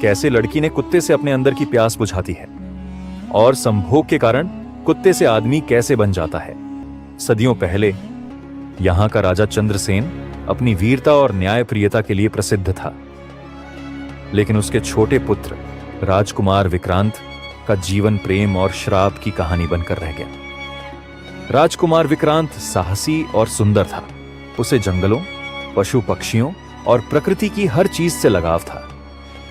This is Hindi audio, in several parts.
कैसे लड़की ने कुत्ते से अपने अंदर की प्यास बुझाती है और संभोग के कारण कुत्ते से आदमी कैसे बन जाता है। सदियों पहले यहां का राजा चंद्रसेन अपनी वीरता और न्यायप्रियता के लिए प्रसिद्ध था, लेकिन उसके छोटे पुत्र राजकुमार विक्रांत का जीवन प्रेम और श्राप की कहानी बनकर रह गया। राजकुमार विक्रांत साहसी और सुंदर था। उसे जंगलों, पशु पक्षियों और प्रकृति की हर चीज से लगाव था,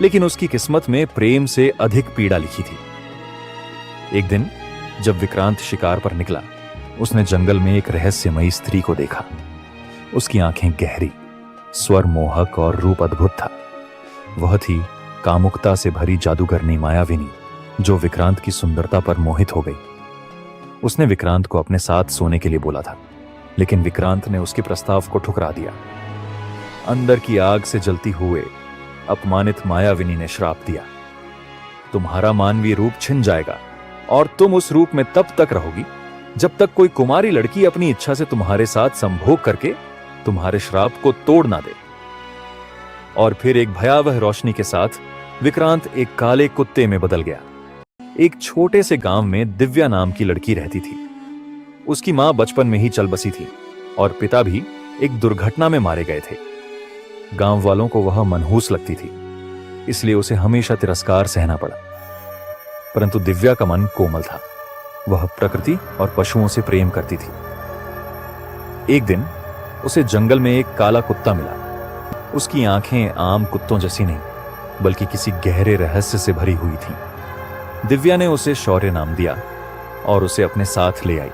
लेकिन उसकी किस्मत में प्रेम से अधिक पीड़ा लिखी थी। एक दिन जब विक्रांत शिकार पर निकला, उसने जंगल में एक रहस्यमयी स्त्री को देखा। उसकी आंखें गहरी, स्वर मोहक और रूप अद्भुत था। वह थी कामुकता से भरी जादूगरनी मायाविनी, जो विक्रांत की सुंदरता पर मोहित हो गई। उसने विक्रांत को अपने साथ सोने के लिए बोला था, लेकिन विक्रांत ने उसके प्रस्ताव को ठुकरा दिया। अंदर की आग से जलती हुए अपमानित मायाविनी ने श्राप दिया, तुम्हारा मानवीय रूप छिन जाएगा और तुम उस रूप में तब तक रहोगी जब तक कोई कुमारी लड़की अपनी इच्छा से तुम्हारे साथ संभोग करके तुम्हारे श्राप को तोड़ ना दे। और फिर एक भयावह रोशनी के साथ विक्रांत एक काले कुत्ते में बदल गया। एक छोटे से गांव में दिव्या नाम की लड़की रहती थी। उसकी मां बचपन में ही चल बसी थी और पिता भी एक दुर्घटना में मारे गए थे। गांव वालों को वह मनहूस लगती थी, इसलिए उसे हमेशा तिरस्कार सहना पड़ा। परंतु दिव्या का मन कोमल था। वह प्रकृति और पशुओं से प्रेम करती थी। एक दिन उसे जंगल में एक काला कुत्ता मिला। उसकी आंखें आम कुत्तों जैसी नहीं, बल्कि किसी गहरे रहस्य से भरी हुई थीं। दिव्या ने उसे शौर्य नाम दिया और उसे अपने साथ ले आई।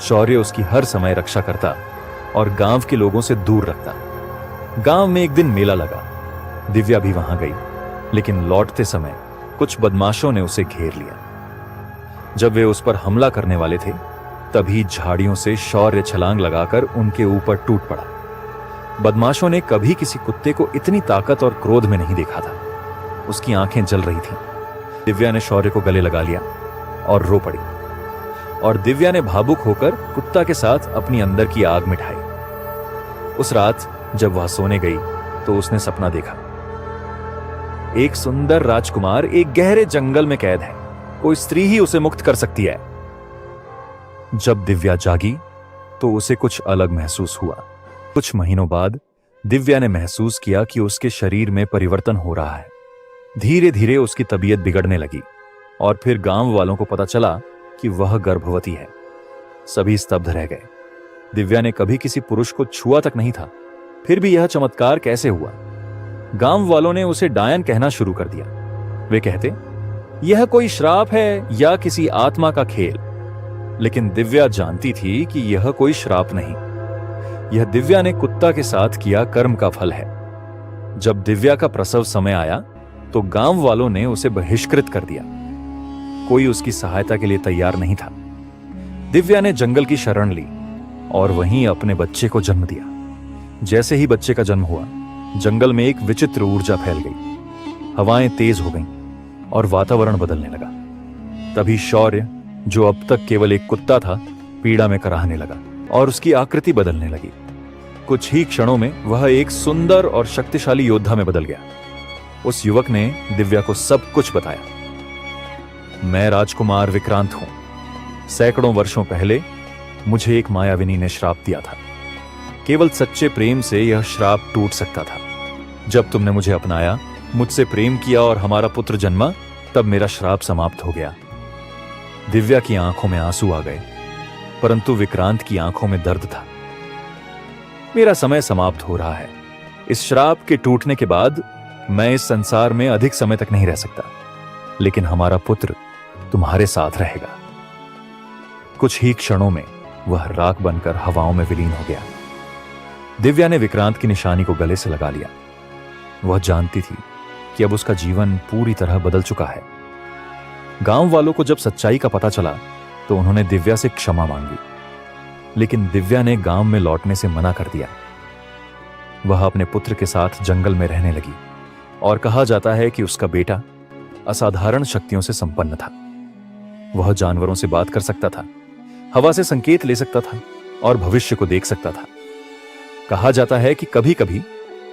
शौर्य उसकी हर समय रक्षा करता और गांव के लोगों से दूर रखता। गांव में एक दिन मेला लगा। दिव्या भी वहां गई, लेकिन लौटते समय कुछ बदमाशों ने उसे घेर लिया। जब वे उस पर हमला करने वाले थे, तभी झाड़ियों से शौर्य छलांग लगाकर उनके ऊपर टूट पड़ा। बदमाशों ने कभी किसी कुत्ते को इतनी ताकत और क्रोध में नहीं देखा था। उसकी आंखें जल रही थीं। दिव्या ने शौर्य को गले लगा लिया और रो पड़ी। और दिव्या ने भावुक होकर कुत्ता के साथ अपनी अंदर की आग मिठाई। उस रात जब वह सोने गई तो उसने सपना देखा। एक सुंदर राजकुमार एक गहरे जंगल में कैद है। कोई स्त्री ही उसे मुक्त कर सकती है। जब दिव्या जागी तो उसे कुछ अलग महसूस हुआ। कुछ महीनों बाद दिव्या ने महसूस किया कि उसके शरीर में परिवर्तन हो रहा है। धीरे धीरे उसकी तबीयत बिगड़ने लगी और फिर गांव वालों को पता चला कि वह गर्भवती है। सभी स्तब्ध रह गए। दिव्या ने कभी किसी पुरुष को छुआ तक नहीं था, फिर भी यह चमत्कार कैसे हुआ? गांव वालों ने उसे डायन कहना शुरू कर दिया। वे कहते, यह कोई श्राप है या किसी आत्मा का खेल। लेकिन दिव्या जानती थी कि यह कोई श्राप नहीं, यह दिव्या ने कुत्ता के साथ किया कर्म का फल है। जब दिव्या का प्रसव समय आया तो गांव वालों ने उसे बहिष्कृत कर दिया। कोई उसकी सहायता के लिए तैयार नहीं था। दिव्या ने जंगल की शरण ली और वहीं अपने बच्चे को जन्म दिया। जैसे ही बच्चे का जन्म हुआ, जंगल में एक विचित्र ऊर्जा फैल गई। हवाएं तेज हो गईं और वातावरण बदलने लगा। तभी शौर्य, जो अब तक केवल एक कुत्ता था, पीड़ा में कराहने लगा और उसकी आकृति बदलने लगी। कुछ ही क्षणों में वह एक सुंदर और शक्तिशाली योद्धा में बदल गया। उस युवक ने दिव्या को सब कुछ बताया। मैं राजकुमार विक्रांत हूं। सैकड़ों वर्षों पहले मुझे एक मायाविनी ने श्राप दिया था। केवल सच्चे प्रेम से यह श्राप टूट सकता था। जब तुमने मुझे अपनाया, मुझसे प्रेम किया और हमारा पुत्र जन्मा, तब मेरा श्राप समाप्त हो गया। दिव्या की आंखों में आंसू आ गए, परंतु विक्रांत की आंखों में दर्द था। मेरा समय समाप्त हो रहा है। इस श्राप के टूटने के बाद मैं इस संसार में अधिक समय तक नहीं रह सकता, लेकिन हमारा पुत्र तुम्हारे साथ रहेगा। कुछ ही क्षणों में वह राख बनकर हवाओं में विलीन हो गया। दिव्या ने विक्रांत की निशानी को गले से लगा लिया। वह जानती थी कि अब उसका जीवन पूरी तरह बदल चुका है। गांव वालों को जब सच्चाई का पता चला तो उन्होंने दिव्या से क्षमा मांगी, लेकिन दिव्या ने गांव में लौटने से मना कर दिया। वह अपने पुत्र के साथ जंगल में रहने लगी और कहा जाता है कि उसका बेटा असाधारण शक्तियों से संपन्न था। वह जानवरों से बात कर सकता था, हवा से संकेत ले सकता था और भविष्य को देख सकता था। कहा जाता है कि कभी कभी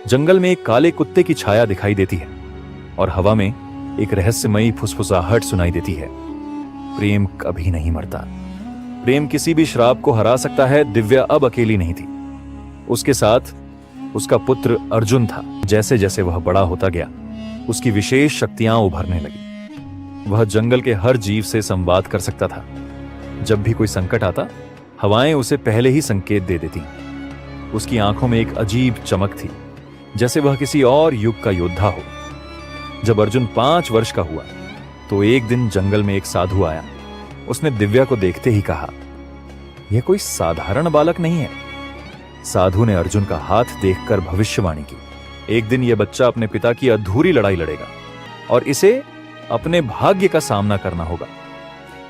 जंगल में एक काले कुत्ते की छाया दिखाई देती है। और हवा में एक रहस्यमयी फुसफुसाहट सुनाई देती है। प्रेम कभी नहीं मरता। प्रेम किसी भी श्राप को हरा सकता है। दिव्या अब अकेली नहीं थी, उसके साथ उसका पुत्र अर्जुन था। जैसे जैसे वह बड़ा होता गया, उसकी विशेष शक्तियां उभरने लगी। वह जंगल के हर जीव से संवाद कर सकता था। जब भी कोई संकट आता, हवाएं उसे पहले ही संकेत दे देती। उसकी आंखों में एक अजीब चमक थी, जैसे वह किसी और युग का योद्धा हो। जब अर्जुन 5 वर्ष का हुआ तो एक दिन जंगल में एक साधु आया। उसने दिव्या को देखते ही कहा, यह कोई साधारण बालक नहीं है। साधु ने अर्जुन का हाथ देखकर भविष्यवाणी की, एक दिन यह बच्चा अपने पिता की अधूरी लड़ाई लड़ेगा और इसे अपने भाग्य का सामना करना होगा।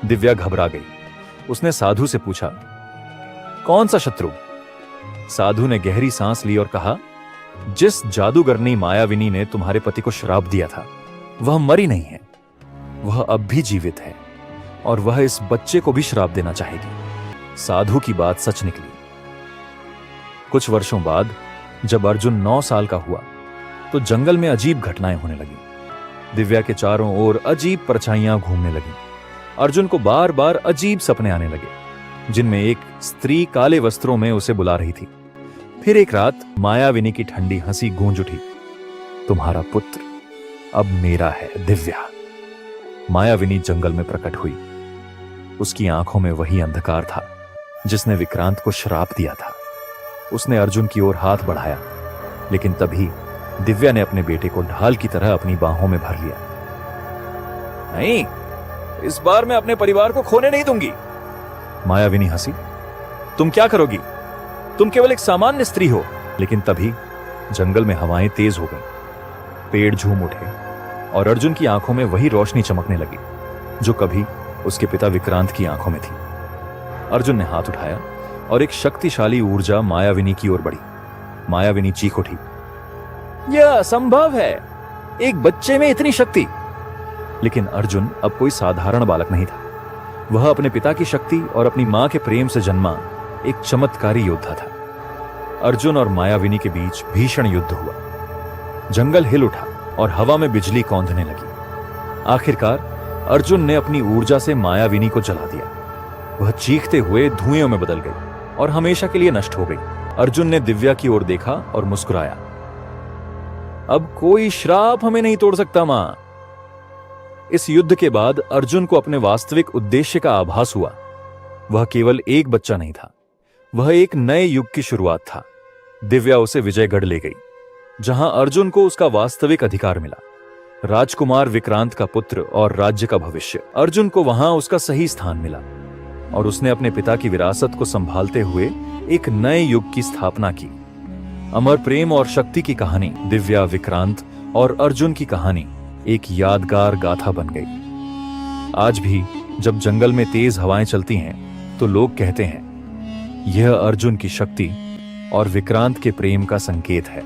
दिव्या घबरा गई। उसने साधु से पूछा, कौन सा शत्रु? साधु ने गहरी सांस ली और कहा, जिस जादूगरनी मायाविनी ने तुम्हारे पति को श्राप दिया था, वह मरी नहीं है। वह अब भी जीवित है और वह इस बच्चे को भी श्राप देना चाहेगी। साधु की बात सच निकली। कुछ वर्षों बाद जब अर्जुन 9 साल का हुआ तो जंगल में अजीब घटनाएं होने लगी। दिव्या के चारों ओर अजीब परछाइयां घूमने लगी। अर्जुन को बार बार अजीब सपने आने लगे, जिनमें एक स्त्री काले वस्त्रों में उसे बुला रही थी। फिर एक रात मायाविनी की ठंडी हंसी गूंज उठी, तुम्हारा पुत्र अब मेरा है दिव्या। मायाविनी जंगल में प्रकट हुई। उसकी आंखों में वही अंधकार था जिसने विक्रांत को श्राप दिया था। उसने अर्जुन की ओर हाथ बढ़ाया, लेकिन तभी दिव्या ने अपने बेटे को ढाल की तरह अपनी बाहों में भर लिया। नहीं, इस बार मैं अपने परिवार को खोने नहीं दूंगी। मायाविनी हंसी, तुम क्या करोगी? तुम केवल एक सामान्य स्त्री हो। लेकिन तभी जंगल में हवाएं तेज हो गईं, पेड़ झूम उठे और अर्जुन की आंखों में वही रोशनी चमकने लगी जो कभी उसके पिता विक्रांत की आंखों में थी। अर्जुन ने हाथ उठाया और एक शक्तिशाली ऊर्जा मायाविनी की ओर बढ़ी। मायाविनी चीख उठी, यह असंभव है, एक बच्चे में इतनी शक्ति। लेकिन अर्जुन अब कोई साधारण बालक नहीं था। वह अपने पिता की शक्ति और अपनी मां के प्रेम से जन्मा एक चमत्कारी योद्धा था। अर्जुन और मायाविनी के बीच भीषण युद्ध हुआ। जंगल हिल उठा और हवा में बिजली कौंधने लगी। आखिरकार अर्जुन ने अपनी ऊर्जा से मायाविनी को जला दिया। वह चीखते हुए धुएं में बदल गई और हमेशा के लिए नष्ट हो गई। अर्जुन ने दिव्या की ओर देखा और मुस्कुराया, अब कोई श्राप हमें नहीं तोड़ सकता मां। इस युद्ध के बाद अर्जुन को अपने वास्तविक उद्देश्य का आभास हुआ। वह केवल एक बच्चा नहीं था, वह एक नए युग की शुरुआत था। दिव्या उसे विजयगढ़ ले गई, जहां अर्जुन को उसका वास्तविक अधिकार मिला, राजकुमार विक्रांत का पुत्र और राज्य का भविष्य। अर्जुन को वहां उसका सही स्थान मिला और उसने अपने पिता की विरासत को संभालते हुए एक नए युग की स्थापना की। अमर प्रेम और शक्ति की कहानी, दिव्या, विक्रांत और अर्जुन की कहानी एक यादगार गाथा बन गई। आज भी जब जंगल में तेज हवाएं चलती हैं तो लोग कहते हैं, यह अर्जुन की शक्ति और विक्रांत के प्रेम का संकेत है।